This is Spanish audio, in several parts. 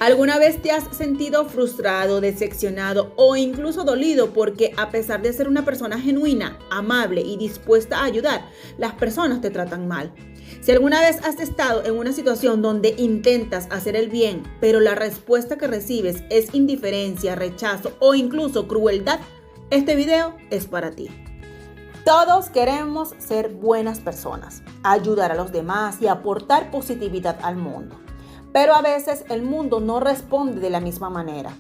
¿Alguna vez te has sentido frustrado, decepcionado o incluso dolido porque a pesar de ser una persona genuina, amable y dispuesta a ayudar, las personas te tratan mal? Si alguna vez has estado en una situación donde intentas hacer el bien, pero la respuesta que recibes es indiferencia, rechazo o incluso crueldad, este video es para ti. Todos queremos ser buenas personas, ayudar a los demás y aportar positividad al mundo. Pero a veces el mundo no responde de la misma manera.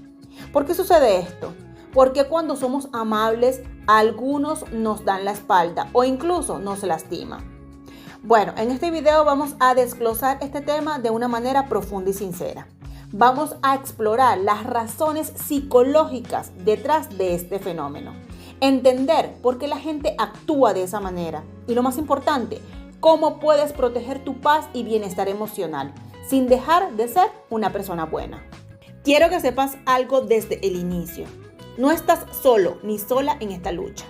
¿Por qué sucede esto? Porque cuando somos amables, algunos nos dan la espalda o incluso nos lastiman. Bueno, en este video vamos a desglosar este tema de una manera profunda y sincera. Vamos a explorar las razones psicológicas detrás de este fenómeno. Entender por qué la gente actúa de esa manera. Y lo más importante, cómo puedes proteger tu paz y bienestar emocional sin dejar de ser una persona buena. Quiero que sepas algo desde el inicio. No estás solo ni sola en esta lucha.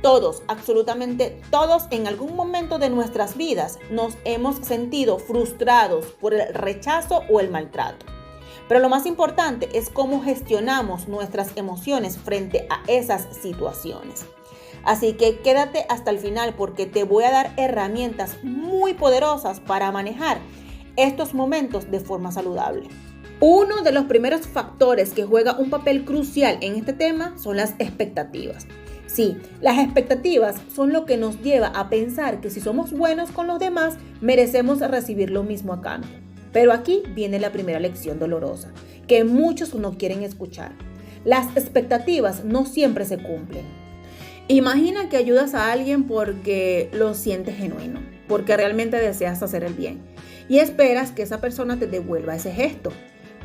Todos, absolutamente todos, en algún momento de nuestras vidas nos hemos sentido frustrados por el rechazo o el maltrato. Pero lo más importante es cómo gestionamos nuestras emociones frente a esas situaciones. Así que quédate hasta el final porque te voy a dar herramientas muy poderosas para manejar estos momentos de forma saludable. Uno de los primeros factores que juega un papel crucial en este tema son las expectativas. Sí, las expectativas son lo que nos lleva a pensar que si somos buenos con los demás, merecemos recibir lo mismo a cambio. Pero aquí viene la primera lección dolorosa, que muchos no quieren escuchar. Las expectativas no siempre se cumplen. Imagina que ayudas a alguien porque lo sientes genuino, porque realmente deseas hacer el bien y esperas que esa persona te devuelva ese gesto.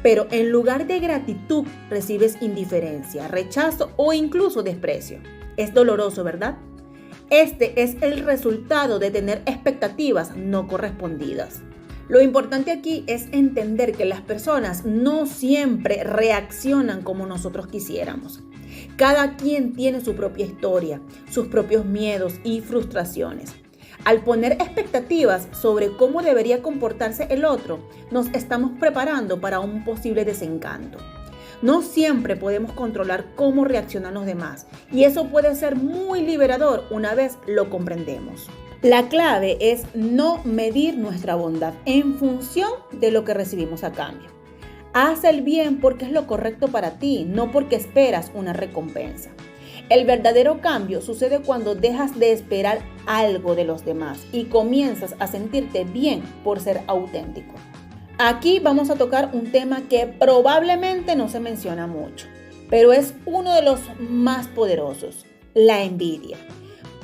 Pero en lugar de gratitud recibes indiferencia, rechazo o incluso desprecio. Es doloroso, ¿verdad? Este es el resultado de tener expectativas no correspondidas. Lo importante aquí es entender que las personas no siempre reaccionan como nosotros quisiéramos. Cada quien tiene su propia historia, sus propios miedos y frustraciones. Al poner expectativas sobre cómo debería comportarse el otro, nos estamos preparando para un posible desencanto. No siempre podemos controlar cómo reaccionan los demás y eso puede ser muy liberador una vez lo comprendemos. La clave es no medir nuestra bondad en función de lo que recibimos a cambio. Haz el bien porque es lo correcto para ti, no porque esperas una recompensa. El verdadero cambio sucede cuando dejas de esperar algo de los demás y comienzas a sentirte bien por ser auténtico. Aquí vamos a tocar un tema que probablemente no se menciona mucho, pero es uno de los más poderosos, la envidia.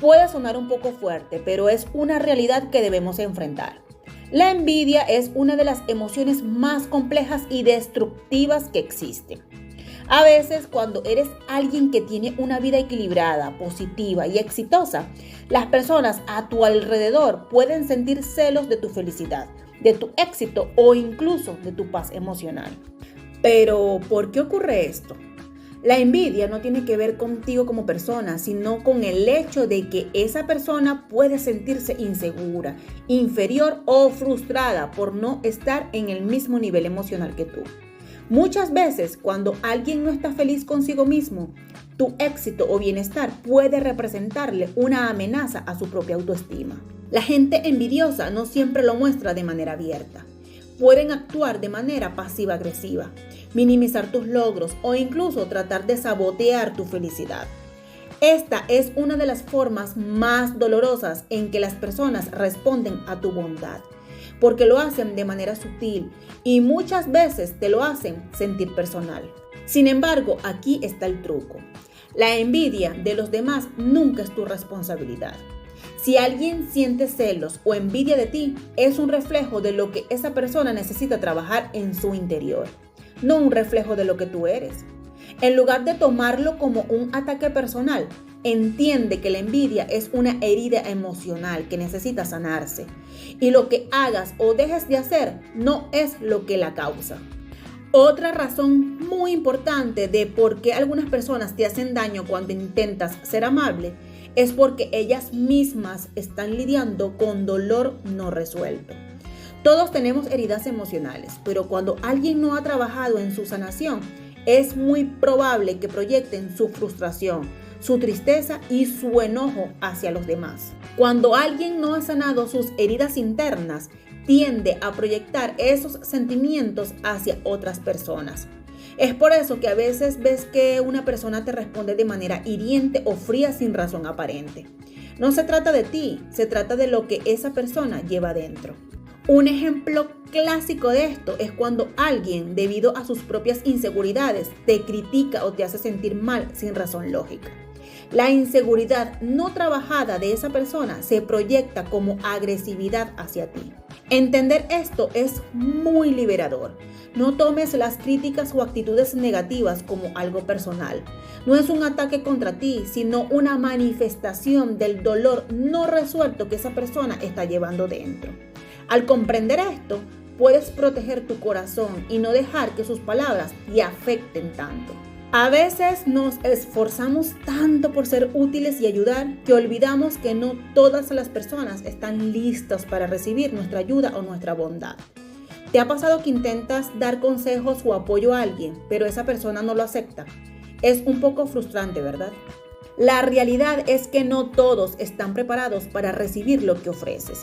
Puede sonar un poco fuerte, pero es una realidad que debemos enfrentar. La envidia es una de las emociones más complejas y destructivas que existen. A veces, cuando eres alguien que tiene una vida equilibrada, positiva y exitosa, las personas a tu alrededor pueden sentir celos de tu felicidad, de tu éxito o incluso de tu paz emocional. Pero, ¿por qué ocurre esto? La envidia no tiene que ver contigo como persona, sino con el hecho de que esa persona puede sentirse insegura, inferior o frustrada por no estar en el mismo nivel emocional que tú. Muchas veces, cuando alguien no está feliz consigo mismo, tu éxito o bienestar puede representarle una amenaza a su propia autoestima. La gente envidiosa no siempre lo muestra de manera abierta. Pueden actuar de manera pasiva-agresiva, minimizar tus logros o incluso tratar de sabotear tu felicidad. Esta es una de las formas más dolorosas en que las personas responden a tu bondad, porque lo hacen de manera sutil y muchas veces te lo hacen sentir personal. Sin embargo, aquí está el truco. La envidia de los demás nunca es tu responsabilidad. Si alguien siente celos o envidia de ti, es un reflejo de lo que esa persona necesita trabajar en su interior, no un reflejo de lo que tú eres. En lugar de tomarlo como un ataque personal, entiende que la envidia es una herida emocional que necesita sanarse. Y lo que hagas o dejes de hacer no es lo que la causa. Otra razón muy importante de por qué algunas personas te hacen daño cuando intentas ser amable es porque ellas mismas están lidiando con dolor no resuelto. Todos tenemos heridas emocionales, pero cuando alguien no ha trabajado en su sanación, es muy probable que proyecten su frustración, su tristeza y su enojo hacia los demás. Cuando alguien no ha sanado sus heridas internas, tiende a proyectar esos sentimientos hacia otras personas. Es por eso que a veces ves que una persona te responde de manera hiriente o fría sin razón aparente. No se trata de ti, se trata de lo que esa persona lleva dentro. Un ejemplo clásico de esto es cuando alguien, debido a sus propias inseguridades, te critica o te hace sentir mal sin razón lógica. La inseguridad no trabajada de esa persona se proyecta como agresividad hacia ti. Entender esto es muy liberador. No tomes las críticas o actitudes negativas como algo personal. No es un ataque contra ti, sino una manifestación del dolor no resuelto que esa persona está llevando dentro. Al comprender esto, puedes proteger tu corazón y no dejar que sus palabras te afecten tanto. A veces nos esforzamos tanto por ser útiles y ayudar que olvidamos que no todas las personas están listas para recibir nuestra ayuda o nuestra bondad. ¿Te ha pasado que intentas dar consejos o apoyo a alguien, pero esa persona no lo acepta? Es un poco frustrante, ¿verdad? La realidad es que no todos están preparados para recibir lo que ofreces.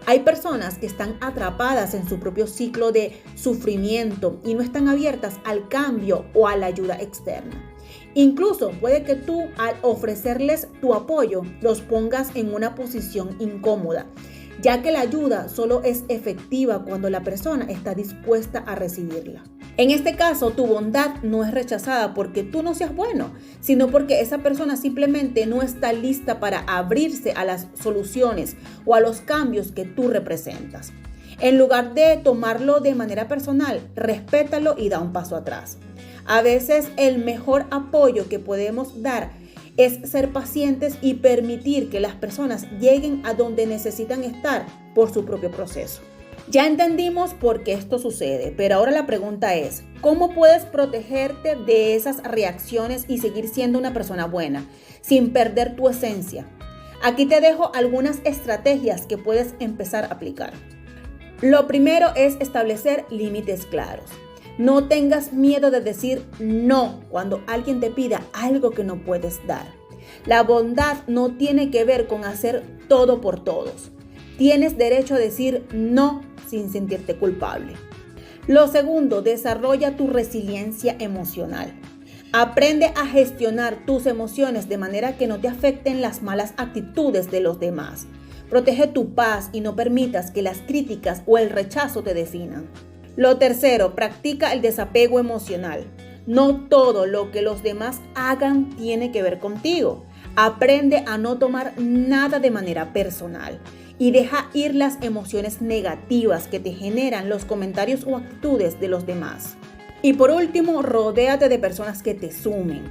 Hay personas que están atrapadas en su propio ciclo de sufrimiento y no están abiertas al cambio o a la ayuda externa. Incluso puede que tú, al ofrecerles tu apoyo, los pongas en una posición incómoda, ya que la ayuda solo es efectiva cuando la persona está dispuesta a recibirla. En este caso, tu bondad no es rechazada porque tú no seas bueno, sino porque esa persona simplemente no está lista para abrirse a las soluciones o a los cambios que tú representas. En lugar de tomarlo de manera personal, respétalo y da un paso atrás. A veces el mejor apoyo que podemos dar es ser pacientes y permitir que las personas lleguen a donde necesitan estar por su propio proceso. Ya entendimos por qué esto sucede, pero ahora la pregunta es, ¿cómo puedes protegerte de esas reacciones y seguir siendo una persona buena, sin perder tu esencia? Aquí te dejo algunas estrategias que puedes empezar a aplicar. Lo primero es establecer límites claros. No tengas miedo de decir no cuando alguien te pida algo que no puedes dar. La bondad no tiene que ver con hacer todo por todos. Tienes derecho a decir no sin sentirte culpable. Lo segundo, desarrolla tu resiliencia emocional. Aprende a gestionar tus emociones de manera que no te afecten las malas actitudes de los demás. Protege tu paz y no permitas que las críticas o el rechazo te definan. Lo tercero, practica el desapego emocional. No todo lo que los demás hagan tiene que ver contigo. Aprende a no tomar nada de manera personal y deja ir las emociones negativas que te generan los comentarios o actitudes de los demás. Y por último, rodéate de personas que te sumen.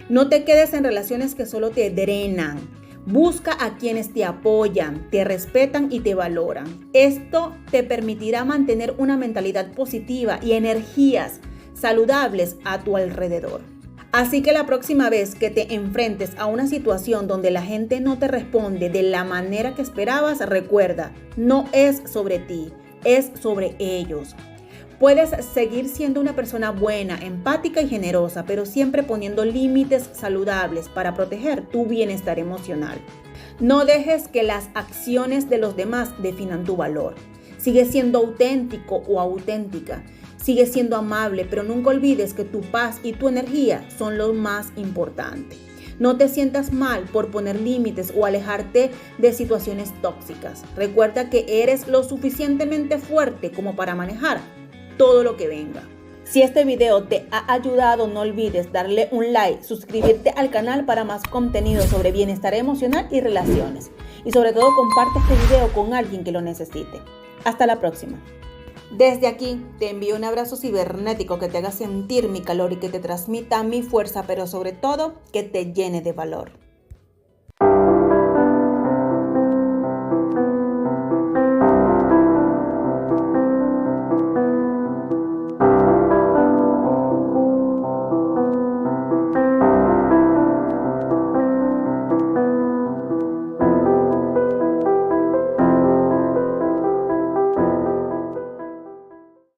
No te quedes en relaciones que solo te drenan. Busca a quienes te apoyan, te respetan y te valoran. Esto te permitirá mantener una mentalidad positiva y energías saludables a tu alrededor. Así que la próxima vez que te enfrentes a una situación donde la gente no te responde de la manera que esperabas, recuerda, no es sobre ti, es sobre ellos. Puedes seguir siendo una persona buena, empática y generosa, pero siempre poniendo límites saludables para proteger tu bienestar emocional. No dejes que las acciones de los demás definan tu valor. Sigue siendo auténtico o auténtica. Sigue siendo amable, pero nunca olvides que tu paz y tu energía son lo más importante. No te sientas mal por poner límites o alejarte de situaciones tóxicas. Recuerda que eres lo suficientemente fuerte como para manejar todo lo que venga. Si este video te ha ayudado, no olvides darle un like, suscribirte al canal para más contenido sobre bienestar emocional y relaciones. Y sobre todo comparte este video con alguien que lo necesite. Hasta la próxima. Desde aquí te envío un abrazo cibernético que te haga sentir mi calor y que te transmita mi fuerza, pero sobre todo que te llene de valor.